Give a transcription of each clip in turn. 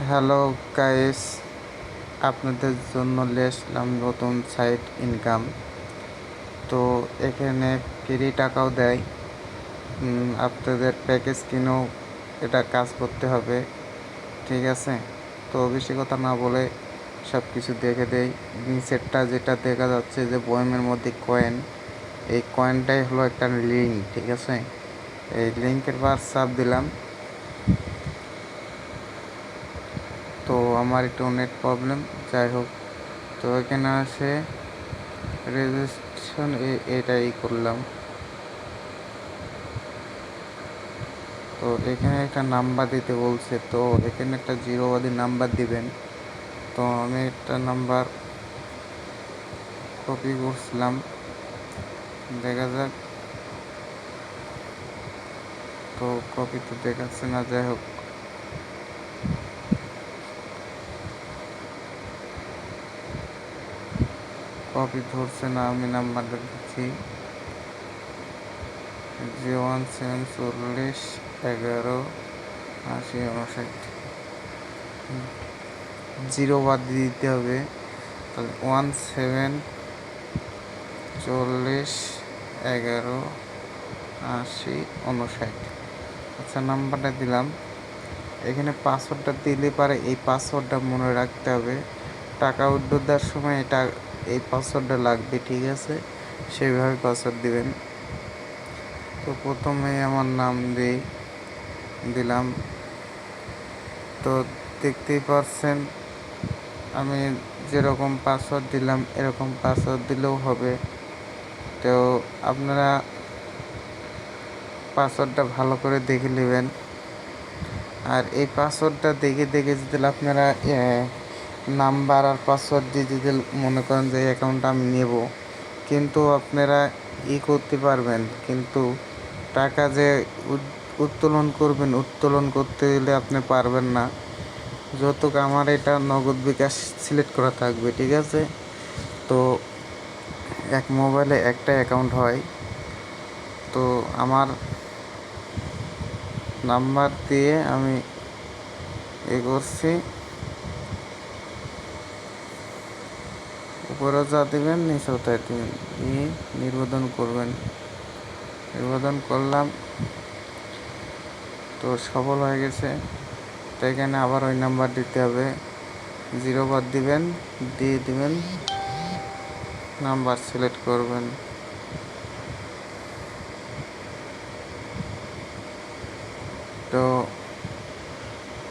Hello guys, আপনাদের জন্য নিয়ে আসলাম নতুন সাইট ইনকাম। তো এখানে ফ্রি টাকাও দেয়। আপনাদের প্যাকেজ কিনেও এটা কাজ করতে হবে, ঠিক আছে? তো বেশি কথা না বলে সব কিছু দেখে দেই। নিচেরটা যেটা দেখা যাচ্ছে যে বয়ামের মধ্যে কয়েন, এই কয়েনটাই হলো একটা লিঙ্ক, ঠিক আছে? এই লিঙ্কের বার চাপ দিলাম। তো আমার একটু নেট প্রবলেম, যাই হোক। তো এখানে আসে রেজিস্ট্রেশন, এটাই করলাম। তো এখানে একটা নাম্বার দিতে বলছে, তো এখানে একটা জিরোবাদী নাম্বার দিবেন। তো আমি একটা নাম্বার কপি করছিলাম, দেখা যাক। তো কপি তো দেখাচ্ছে না, যাই হোক। কপি ধরছে না, আমি নাম্বারটা দিচ্ছি 01740118059। জিরো বাদ দিতে হবে, তাহলে 1740118059। আচ্ছা, নাম্বারটা দিলাম। এখানে পাসওয়ার্ডটা দিলে পারে এই পাসওয়ার্ডটা মনে রাখতে হবে। টাকা উইথড্র দেওয়ার সময় এই পাসওয়ার্ডটা লাগবে, ঠিক আছে? সেইভাবে পাসওয়ার্ড দিবেন। তো প্রথমে আমার নাম দিলাম। তো দেখতেই পারছেন, আমি যেরকম পাসওয়ার্ড দিলাম এরকম পাসওয়ার্ড দিলেও হবে। তো আপনারা পাসওয়ার্ডটা ভালো করে দেখে নেবেন। আর এই পাসওয়ার্ডটা দেখে দেখে যদি আপনারা নাম্বার আর পাসওয়ার্ড দিয়ে যদি মনে করেন যে অ্যাকাউন্টটা আমি নেব, কিন্তু আপনারা করতে পারবেন, কিন্তু টাকা যে উত্তোলন করবেন, উত্তোলন করতে গেলে আপনি পারবেন না। যতটুকু আমার এটা নগদ বিকাশ সিলেক্ট করা থাকবে, ঠিক আছে? তো এক মোবাইলে একটা অ্যাকাউন্ট হয়। তো আমার নাম্বার দিয়ে আমি করছি। উপরে যা দেবেন নিচেও তাই দেবেন, নির্বাচন করবেন। নির্বাচন করলাম, তো সফল হয়ে গেছে। তো এখানে আবার ওই নাম্বার দিতে হবে, জিরো বাদ দিবেন, দিয়ে দিবেন, নাম্বার সিলেক্ট করবেন। তো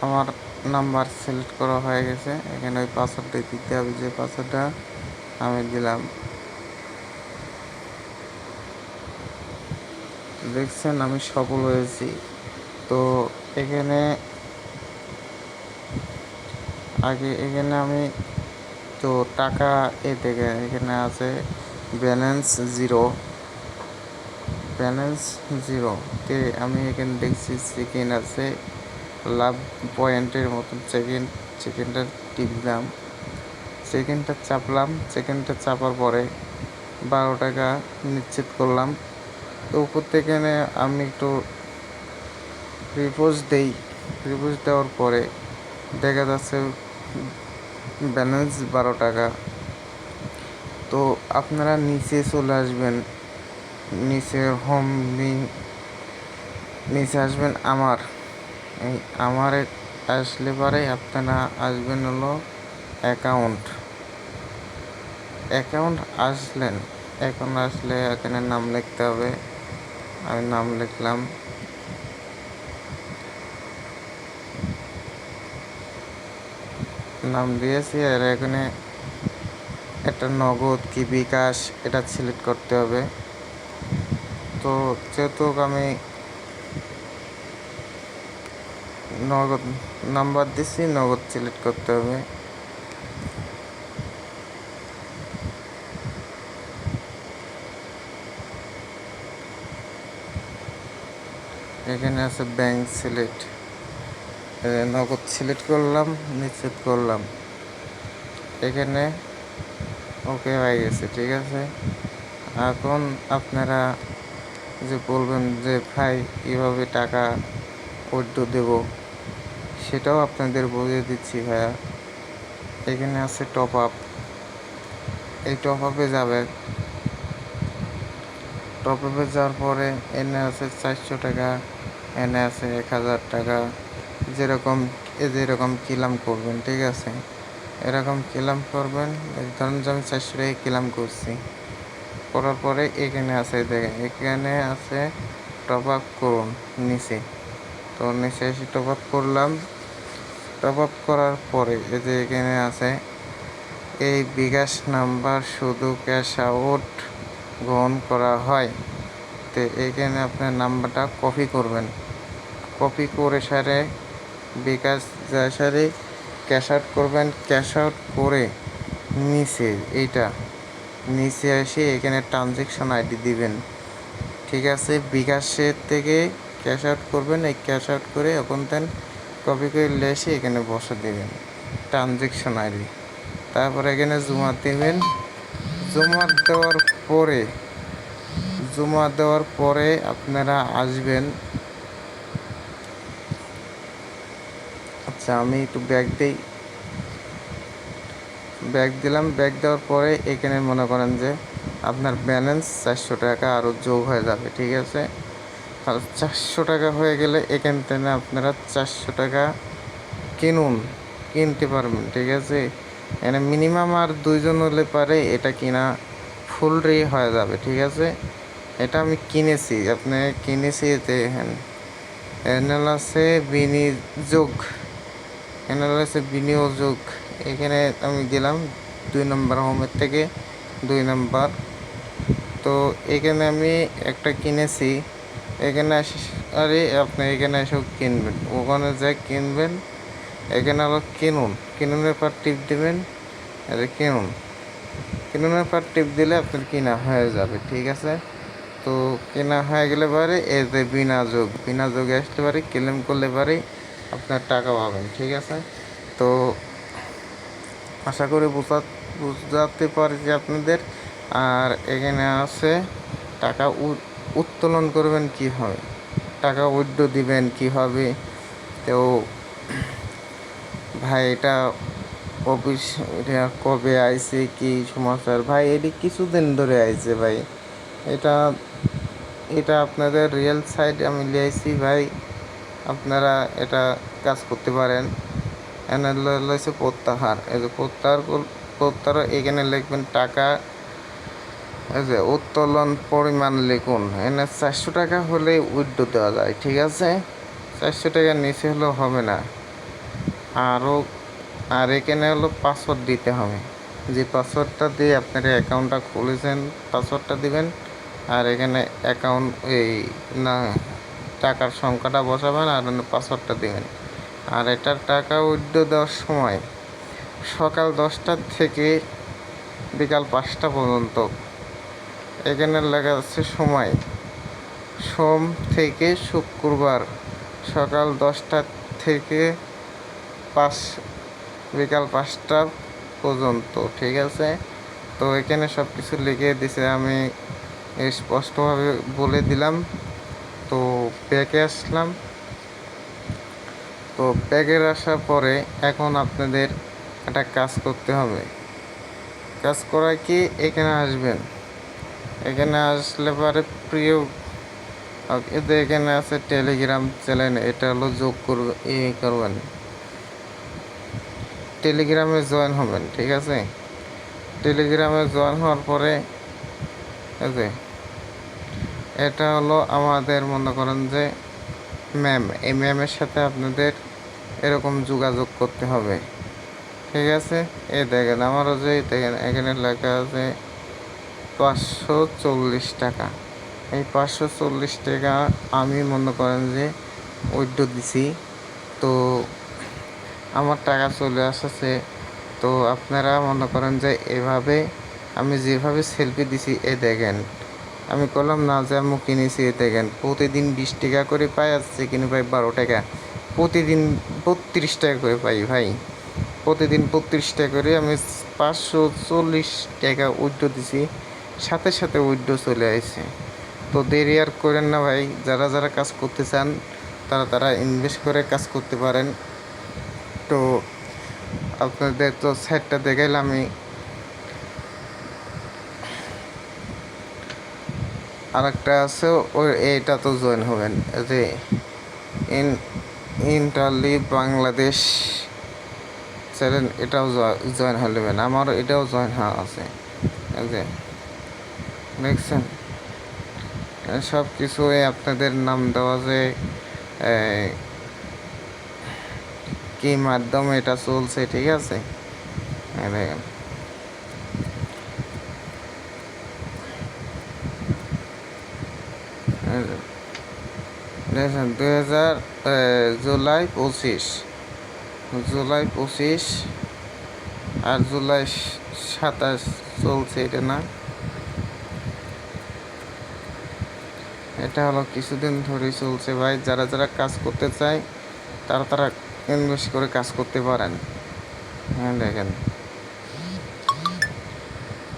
আমার নাম্বার সিলেক্ট করা হয়ে গেছে। এখানে ওই পাসওয়ার্ডটা দিতে হবে, যে পাসওয়ার্ডটা আমি দিলাম। দেখছেন আমি সফল হয়েছি। তো এখানে এখানে আমি তো টাকা থেকে এখানে আছে ব্যালেন্স জিরো। ব্যালেন্স জিরোতে আমি এখানে দেখছি সেকেন্ড আছে, লাভ পয়েন্টের মতন সেকেন্ডটা টিপলাম, সেকেন্ডটা চাপলাম। সেকেন্ডটা চাপার পরে 12 টাকা নিশ্চিত করলাম। তো উপর থেকে আমি একটু রিপোজ দেওয়ার পরে দেখা যাচ্ছে ব্যালেন্স 12 টাকা। তো আপনারা নিচে চলে আসবেন, নিচে হোম লিঙ্ক, নিচে আসবেন এই আমারে আসলে পরে আপনারা আসবেন হলো অ্যাকাউন্ট আসলে এখানে নাম লিখতে হবে। আমি নাম লিখলাম। নাম দিয়েছি, আর এখানে একটা নগদ কি বিকাশ এটা সিলেক্ট করতে হবে। তো যেহেতু আমি নগদ নাম্বার দিচ্ছি, নগদ সিলেক্ট করতে হবে। এখানে আছে ব্যাংক সিলেক্ট, নগদ সিলেক্ট করলাম, নিশ্চিত করলাম। এখানে ওকে হয়ে গেছে, ঠিক আছে? এখন আপনারা যে বলবেন যে ভাই কীভাবে টাকা উইথড্র দেব, সেটাও আপনাদের বুঝিয়ে দিচ্ছি ভাইয়া। এখানে আছে টপ আপ, এই টপ আপে যাবে। টপ আপে যাওয়ার পরে এনে আছে 400 টাকা, এনে আছে 1000 টাকা। যেরকম ক্লেম করবেন, ঠিক আছে, এরকম ক্লেম করবেন। ধরুন যে আমি 400 টাকা ক্লেম করছি, করার পরে এখানে আছে, দেখেন এখানে আছে টপ আপ করুন নিচে। তো নিচে এসে টপ আপ করলাম। টপ আপ করার পরে এই যে এখানে আছে এই বিকাশ নাম্বার শুধু ক্যাশ আউট গ্রহণ করা হয়। তো এইখানে আপনার নাম্বারটা কপি করবেন। কপি করে সারে বিকাশ যায় সারে ক্যাশ আউট করবেন। ক্যাশ আউট করে নিচে নিচে এসে এখানে ট্রানজ্যাকশন আইডি দিবেন, ঠিক আছে। বিকাশের থেকে ক্যাশ আউট করবেন, এই ক্যাশ আউট করে এখন দেন কপি করে এসে এখানে বসে দেবেন ট্রানজ্যাকশন আইডি। তারপরে এখানে জমা দেবেন। জমা দেওয়ার পরে আপনারা আসবেন। আচ্ছা, আমি একটু ব্যাগ দিলাম। ব্যাগ দেওয়ার পরে এখানে মনে করেন যে আপনার ব্যালেন্স 400 টাকা আরও যোগ হয়ে যাবে, ঠিক আছে। আর 400 টাকা হয়ে গেলে এখান থেকে আপনারা 400 টাকা কিনতে পারবেন, ঠিক আছে। এখানে মিনিমাম আর 2জন হলে পারে এটা কিনা ফুল হয়ে যাবে, ঠিক আছে। এটা আমি কিনেছি, দেখেন এনএল আছে বিনিয়োগ। এখানে আমি দিলাম 2 নম্বর হোমের থেকে 2 নম্বর। তো এখানে আমি একটা কিনেছি। এখানে আপনি এখানে এসেও কিনবেন, ওখানে যা কিনবেন এখানে আবার কিনুনের পর টিপ দেবেন। কিনুনের পর টিপ দিলে আপনার কিনা হয়ে যাবে, ঠিক আছে। তো কেনা হয়ে গেলে পরে এই যে বিনা যোগে আসতে পারে, ক্লেম করলে পারে আপনার টাকা পাবেন, ঠিক আছে। তো আশা করি বুঝাতে পারছি আপনাদের। আর এখানে আছে টাকা উত্তোলন করবেন কীভাবে, টাকা উইথড্র দিবেন কীভাবে। তো ভাই এটা অফিস কবে আইছে কি সমাচার ভাই? এটি কিছুদিন ধরে আইছে ভাই। এটা আপনাদের রিয়েল সাইড আমি লিয়েছি ভাই, আপনারা এটা কাজ করতে পারেন। এনে লইছে প্রত্যাহার, এই যে প্রত্যাহার এখানে লিখবেন টাকা, এই যে উত্তোলন পরিমাণ লিখুন। এনে 400 টাকা হলে উইথড্র দেওয়া যায়, ঠিক আছে। 400 টাকার নিচে হলেও হবে না। আর এখানে হলো পাসওয়ার্ড দিতে হবে, যে পাসওয়ার্ডটা দিয়ে আপনারা অ্যাকাউন্টটা খুলেছেন পাসওয়ার্ডটা দিবেন। আর এখানে অ্যাকাউন্ট টাকার সংখ্যাটা বসাবেন আর পাসওয়ার্ডটা দিবেন। আর এটার টাকা উইথড্র দেওয়ার সময় সকাল 10টা থেকে বিকাল 5টা পর্যন্ত। এখানে লেখা আছে সময় সোম থেকে শুক্রবার সকাল 10টা থেকে বিকাল 5টা পর্যন্ত, ঠিক আছে। তো এখানে সব কিছু লিখে দিছে, আমি স্পষ্টভাবে বলে দিলাম। তো ব্যাগে আসলাম। তো ব্যাগের আসার পরে এখন আপনাদের একটা কাজ করতে হবে। কাজ করা কি, এখানে আসবেন। এখানে আসলে পরে এখানে আছে টেলিগ্রাম চ্যানেল, এটা হলো যোগ করবেন, টেলিগ্রামে জয়েন হবেন, ঠিক আছে। টেলিগ্রামে জয়েন হওয়ার পরে এই যে এটা হলো আমাদের মনে করেন যে এই ম্যামের সাথে আপনাদের এরকম যোগাযোগ করতে হবে, ঠিক আছে। এই দেখেন আমারও যে দেখেন এখানে লেখা আছে 540 টাকা। এই 540 টাকা আমি মনে করেন যে উইথড্র দিছি। তো আমার টাকা চলে আসছে। তো আপনারা মনে করেন যে এভাবে আমি যেভাবে সেলফি দিছি দেখেন, আমি করলাম না যে আমি কিনেছি, দেখেন প্রতিদিন 20 টাকা করে পাই, আসছে কিনে পাই 12 টাকা, প্রতিদিন 32 টাকা করে পাই ভাই। প্রতিদিন 32 টাকা করে আমি 540 টাকা উইথড্র দিছি, সাথে সাথে উইথড্র চলে আসছে। তো দেরি আর করেন না ভাই, যারা কাজ করতে চান তারা ইনভেস্ট করে কাজ করতে পারেন। তো আপনাদের তো সাইটটা দেখাইলাম আমি। আরেকটা আছে, ওই এইটা তো জয়েন হবেন, যে ইন ইন্টারলিভ বাংলাদেশ চ্যানেল, এটাও জয়েন হয়ে নেবেন। আমার এটাও জয়েন হওয়া আছে, এই যে দেখছেন। সব কিছুই আপনাদের নাম দেওয়া, যে কি মাধ্যমে এটা চলছে, ঠিক আছে। দেখেন দেখেন জুলাই 25 আর জুলাই 27 চলছে, এটা না, এটা হলো কিছুদিন ধরেই চলছে ভাই। যারা যারা কাজ করতে চায় তারা তারা ইনভেস্ট করে কাজ করতে পারেন। হ্যাঁ দেখেন,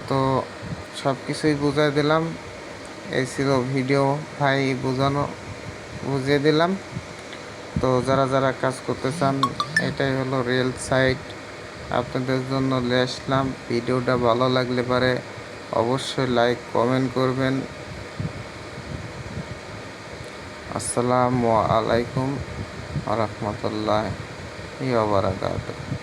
তো সব কিছুই বুঝাই দিলাম। এই ছিল ভিডিও ভাই, বুঝিয়ে দিলাম। তো যারা যারা কাজ করতে চান, এটাই হলো রিয়েল সাইট আপনাদের জন্য নিয়ে আসলাম। ভিডিওটা ভালো লাগলে পারে অবশ্যই লাইক কমেন্ট করবেন। আসসালামু আলাইকুম ওয়া রাহমাতুল্লাহি ওয়া বারাকাতুহু।